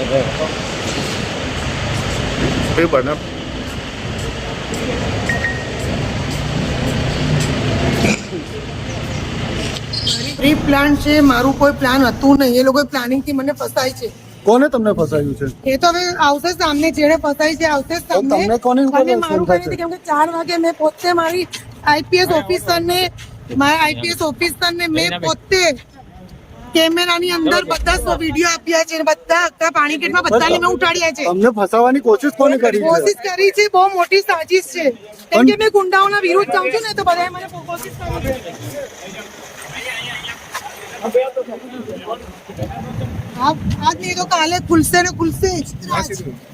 બને pre plan છે, મારું કોઈ પ્લાન હતું નહીં. એ લોકો પ્લાનિંગ થી મને ફસાય છે. કોને તમને ફસાયું છે? એ તો હવે આવશે સામને, જેને ફસાય છે આવશે સામને. તમને કોની ઉપર અને મારું શંકા કઈ છે? નથી, કેમ કે 4 વાગે મેં પોતે મારી આઈપીએસ ઓફિસર ને મેં પોતે કેમેરાની અંદર બધા વિડીયો આપ્યા છે. બધા આખા પાણીગેટમાં બધાને મેં ઉઠાડ્યા છે. તમને ફસાવાની કોશિશ કોને કરી છે? કોશિશ કરી છે, બહુ મોટી સાજિશ છે. કેમ કે મેં ગુંડાઓના વિરુદ્ધ જાઉં છું ને, તો બધાએ મને કોશિશ કરી છે. આજ નહીં તો કાલે ખુલશે ને ખુલશે જ.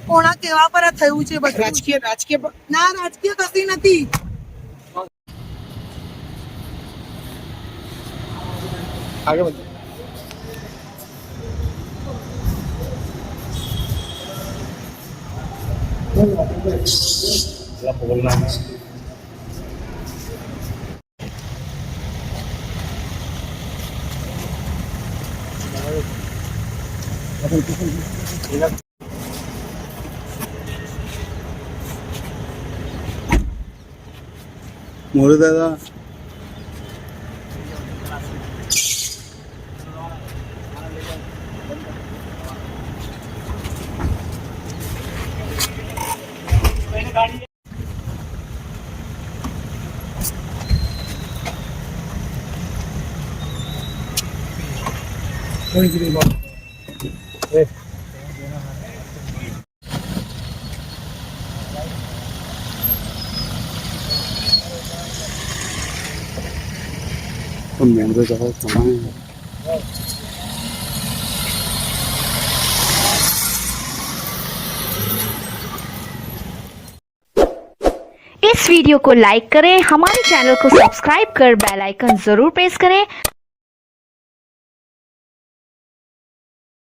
કોણા કેવા પર આ થયું છે બધું. રાજકીય ના, રાજકીય કશી નથી. આગળ વધો. મોરે દાદા मैंगो जगह कहाँ है? इस वीडियो को लाइक करें, हमारे चैनल को सब्सक्राइब कर बेल आइकन जरूर प्रेस करें